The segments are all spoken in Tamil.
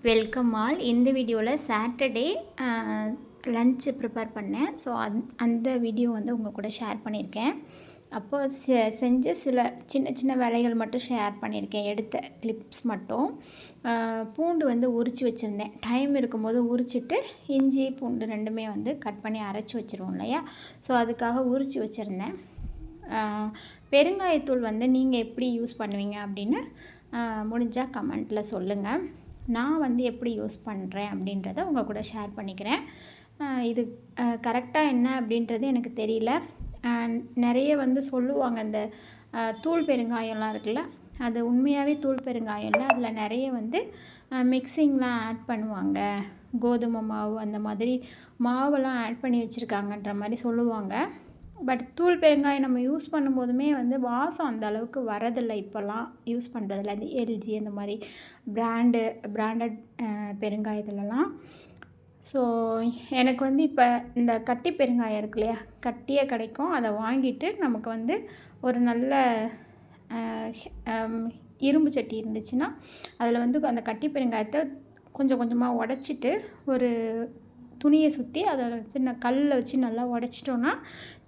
Welcome all. இந்த வீடியோவில் சாட்டர்டே லன்ச்சு ப்ரிப்பேர் பண்ணேன். ஸோ அந்த வீடியோ வந்து உங்கள் கூட ஷேர் பண்ணியிருக்கேன். அப்போது செஞ்ச சில சின்ன சின்ன வேலைகள் மட்டும் ஷேர் பண்ணியிருக்கேன், எடுத்த கிளிப்ஸ் மட்டும். பூண்டு வந்து உரித்து வச்சுருந்தேன். டைம் இருக்கும்போது உரிச்சிட்டு இஞ்சி பூண்டு ரெண்டுமே வந்து கட் பண்ணி அரைச்சி வச்சுருவோம் இல்லையா. ஸோ அதுக்காக உரித்து வச்சுருந்தேன். பெருங்காயத்தூள் வந்து நீங்கள் எப்படி யூஸ் பண்ணுவீங்க அப்படின்னு முடிஞ்சால் கமெண்ட்டில் சொல்லுங்கள். நான் வந்து எப்படி யூஸ் பண்ணுறேன் அப்படின்றத உங்கள் கூட ஷேர் பண்ணிக்கிறேன். இது கரெக்டாக என்ன அப்படின்றது எனக்கு தெரியல. நிறைய வந்து சொல்லுவாங்க, இந்த தூள் பெருங்காயம்லாம் இருக்குல்ல, அது உண்மையாகவே தூள் பெருங்காயம் இல்லை. அதில் நிறைய வந்து மிக்சிங்லாம் ஆட் பண்ணுவாங்க, கோதுமை மாவு அந்த மாதிரி மாவெல்லாம் ஆட் பண்ணி வச்சுருக்காங்கன்ற மாதிரி சொல்லுவாங்க. பட் தூள் பெருங்காயம் நம்ம யூஸ் பண்ணும்போதுமே வந்து வாசம் அந்த அளவுக்கு வரதில்லை. இப்போல்லாம் யூஸ் பண்ணுறதில்ல. இந்த எல்ஜி அந்த மாதிரி பிராண்டட் பெருங்காயத்துலலாம். ஸோ எனக்கு வந்து இப்போ இந்த கட்டி பெருங்காயம் இருக்கு இல்லையா, கட்டியாக கிடைக்கும். அதை வாங்கிட்டு நமக்கு வந்து ஒரு நல்ல இரும்பு சட்டி இருந்துச்சுன்னா அதில் வந்து அந்த கட்டி பெருங்காயத்தை கொஞ்சம் கொஞ்சமாக உடச்சிட்டு ஒரு துணியை சுற்றி அதை சின்ன கல்லில் வச்சு நல்லா உடச்சிட்டோன்னா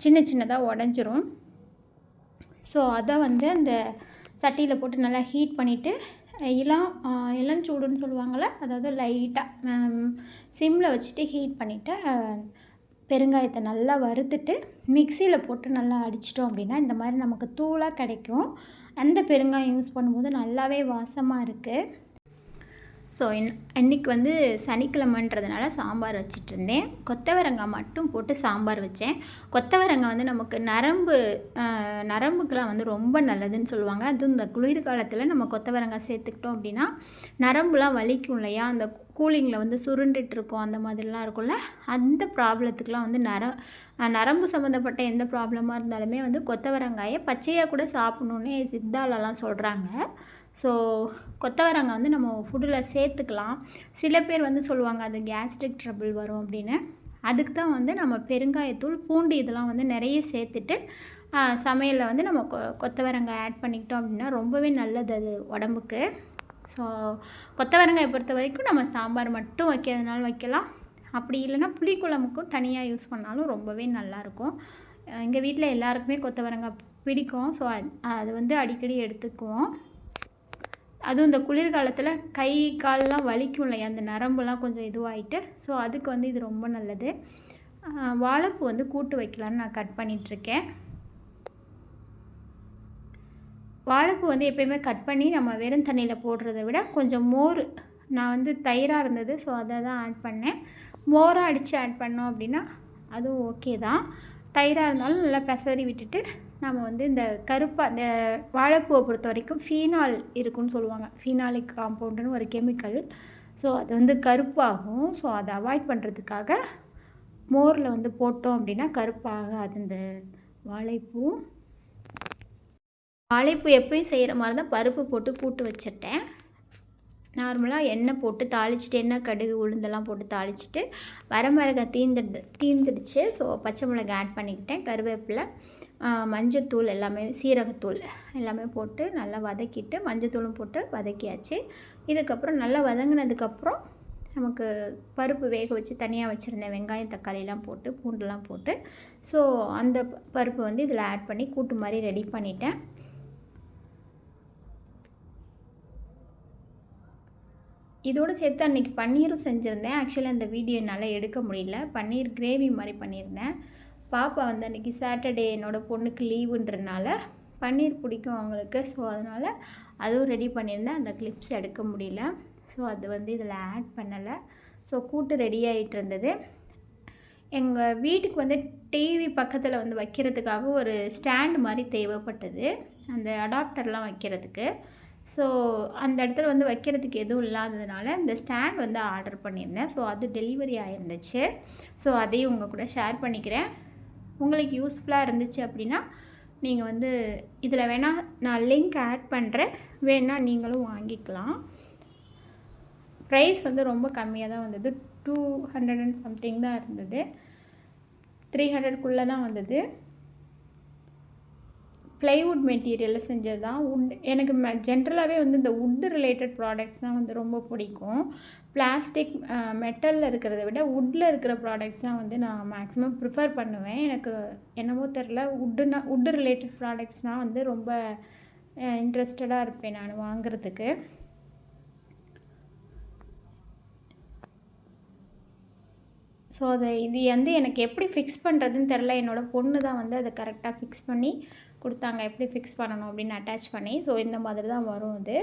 சின்ன சின்னதாக உடஞ்சிரும். ஸோ அதை வந்து அந்த சட்டியில் போட்டு நல்லா ஹீட் பண்ணிவிட்டு இளஞ்சூடுன்னு சொல்லுவாங்கள்ல, அதாவது லைட்டாக சிம்மில் வச்சுட்டு ஹீட் பண்ணிவிட்டு பெருங்காயத்தை நல்லா வறுத்துட்டு மிக்சியில் போட்டு நல்லா அடிச்சிட்டோம் அப்படின்னா இந்த மாதிரி நமக்கு தூளாக கிடைக்கும். அந்த பெருங்காயம் யூஸ் பண்ணும்போது நல்லாவே வாசமாக இருக்குது. ஸோ இன்றைக்கி வந்து சனிக்கிழமைன்றதுனால சாம்பார் வச்சிட்ருந்தேன். கொத்தவரங்காய் மட்டும் போட்டு சாம்பார் வச்சேன். கொத்தவரங்காய் வந்து நமக்கு நரம்புக்கெலாம் வந்து ரொம்ப நல்லதுன்னு சொல்லுவாங்க. அதுவும் இந்த குளிர்காலத்தில் நம்ம கொத்தவரங்காய் சேர்த்துக்கிட்டோம் அப்படின்னா நரம்புலாம் வலிக்கும் இல்லையா, அந்த கூலிங்கில் வந்து சுருண்டுட்டுருக்கோம் அந்த மாதிரிலாம் இருக்கும்ல, அந்த ப்ராப்ளத்துக்கெலாம் வந்து நரம்பு சம்மந்தப்பட்ட எந்த ப்ராப்ளமாக இருந்தாலுமே வந்து கொத்தவரங்காயை பச்சையாக கூட சாப்பிட்ணுன்னு சித்தாலெலாம் சொல்கிறாங்க. ஸோ கொத்தவரங்காய் வந்து நம்ம ஃபுட்டில் சேர்த்துக்கலாம். சில பேர் வந்து சொல்லுவாங்க அது கேஸ்ட்ரிக் ட்ரபிள் வரும் அப்படின்னு. அதுக்கு தான் வந்து நம்ம பெருங்காயத்தூள், பூண்டு இதெல்லாம் வந்து நிறைய சேர்த்துட்டு சமையலில் வந்து நம்ம கொத்தவரங்காய் ஆட் பண்ணிக்கிட்டோம் அப்படின்னா ரொம்பவே நல்லது அது உடம்புக்கு. ஸோ கொத்தவரங்காயை பொறுத்த வரைக்கும் நம்ம சாம்பார் மட்டும் வைக்கிறதுனால வைக்கலாம், அப்படி இல்லைன்னா புளிக்குழம்புக்கும் தனியாக யூஸ் பண்ணாலும் ரொம்பவே நல்லாயிருக்கும். எங்கள் வீட்டில் எல்லாருக்குமே கொத்தவரங்காய் பிடிக்கும். ஸோ அது வந்து அடிக்கடி எடுத்துக்குவோம். அதுவும் இந்த குளிர்காலத்தில் கை கால்லாம் வலிக்கும் இல்லையா, அந்த நரம்புலாம் கொஞ்சம் இதுவாகிட்டு, ஸோ அதுக்கு வந்து இது ரொம்ப நல்லது. வாழைப்பூ வந்து கூட்டு வைக்கலான்னு நான் கட் பண்ணிகிட்ருக்கேன். வாழைப்பூ வந்து எப்போயுமே கட் பண்ணி நம்ம வெறும் தண்ணியில் போடுறத விட கொஞ்சம் மோர், நான் வந்து தயிராக இருந்தது ஸோ அதை தான் ஆட் பண்ணேன். மோராக அடித்து ஆட் பண்ணோம் அப்படின்னா அதுவும் ஓகே தான். தயிராக இருந்தாலும் நல்லா பெசரி விட்டுட்டு நம்ம வந்து இந்த அந்த வாழைப்பூவை பொறுத்த வரைக்கும் ஃபீனால் இருக்குன்னு சொல்லுவாங்க. ஃபீனாலிக் காம்பவுண்டுன்னு ஒரு கெமிக்கல். ஸோ அது வந்து கருப்பாகும். ஸோ அதை அவாய்ட் பண்ணுறதுக்காக மோரில் வந்து போட்டோம் அப்படின்னா கருப்பாகாது இந்த வாழைப்பூ. எப்பயும் செய்கிற மாதிரி தான் பருப்பு போட்டு கூட்டு வச்சுட்டேன். நார்மலாக எண்ணெய் போட்டு தாளிச்சிட்டு, எண்ணெய் கடுகு உளுந்தெல்லாம் போட்டு தாளிச்சிட்டு, வரமிளகாய் தீந்துடுச்சு. ஸோ பச்சை மிளகாய் ஆட் பண்ணிக்கிட்டேன், கருவேப்பிலை, மஞ்சத்தூள் எல்லாமே, சீரகத்தூள் எல்லாமே போட்டு நல்லா வதக்கிட்டு மஞ்சத்தூளும் போட்டு வதக்கியாச்சு. இதுக்கப்புறம் நல்லா வதங்கினதுக்கப்புறம் நமக்கு பருப்பு வேக வச்சு தனியாக வச்சுருந்தேன், வெங்காயம் தக்காளிலாம் போட்டு பூண்டுலாம் போட்டு. ஸோ அந்த பருப்பு வந்து இதில் ஆட் பண்ணி கூட்டு மாதிரி ரெடி பண்ணிட்டேன். இதோடு சேர்த்து அன்றைக்கி பன்னீரும் செஞ்சுருந்தேன். ஆக்சுவலாக அந்த வீடியோ என்னால் எடுக்க முடியல. பன்னீர் கிரேவி மாதிரி பண்ணியிருந்தேன். பாப்பா வந்து அன்றைக்கி சாட்டர்டே என்னோடய பொண்ணுக்கு லீவுன்றனால பன்னீர் பிடிக்கும் அவங்களுக்கு. ஸோ அதனால் அதுவும் ரெடி பண்ணியிருந்தேன். அந்த கிளிப்ஸ் எடுக்க முடியல. ஸோ அது வந்து இதில் ஆட் பண்ணலை. ஸோ கூட்டு ரெடி ஆகிட்டு இருந்தது. எங்கள் வீட்டுக்கு வந்து டிவி பக்கத்தில் வந்து வைக்கிறதுக்காக ஒரு ஸ்டாண்டு மாதிரி தேவைப்பட்டது, அந்த அடாப்டர்லாம் வைக்கிறதுக்கு. ஸோ அந்த இடத்துல வந்து வைக்கிறதுக்கு எதுவும் இல்லாததுனால இந்த ஸ்டாண்ட் வந்து ஆர்டர் பண்ணியிருந்தேன். ஸோ அது டெலிவரி ஆகிருந்துச்சு. ஸோ அதையும் உங்கள் கூட ஷேர் பண்ணிக்கிறேன். உங்களுக்கு யூஸ்ஃபுல்லாக இருந்துச்சு அப்படின்னா நீங்கள் வந்து இதில் வேணால் நான் லிங்க் ஆட் பண்ணுறேன், வேணால் நீங்களும் வாங்கிக்கலாம். ப்ரைஸ் வந்து ரொம்ப கம்மியாக தான் வந்தது, 200 and something தான் இருந்தது, 300க்குள்ளே தான் வந்தது. ப்ளைவுட் மெட்டீரியலில் செஞ்சது தான். எனக்கு ஜென்ரலாகவே வந்து இந்த வுட்டு ரிலேட்டட் ப்ராடக்ட்ஸ் தான் வந்து ரொம்ப பிடிக்கும். பிளாஸ்டிக் மெட்டலில் இருக்கிறத விட வுட்டில் இருக்கிற ப்ராடக்ட்ஸ் தான் வந்து நான் மேக்ஸிமம் ப்ரிஃபர் பண்ணுவேன். எனக்கு என்னமோ தெரில, வுட்டு ரிலேட்டட் ப்ராடக்ட்ஸ்னால் வந்து ரொம்ப இன்ட்ரெஸ்டடாக இருப்பேன் நான் வாங்குறதுக்கு. ஸோ இது வந்து எனக்கு எப்படி ஃபிக்ஸ் பண்ணுறதுன்னு தெரில. என்னோடய பொண்ணு தான் வந்து அதை கரெக்டாக ஃபிக்ஸ் பண்ணி கொடுத்தாங்க. எப்படி ஃபிக்ஸ் பண்ணணும் அப்படின்னு அட்டாச் பண்ணி. ஸோ இந்த மாதிரி தான் வரும் இது.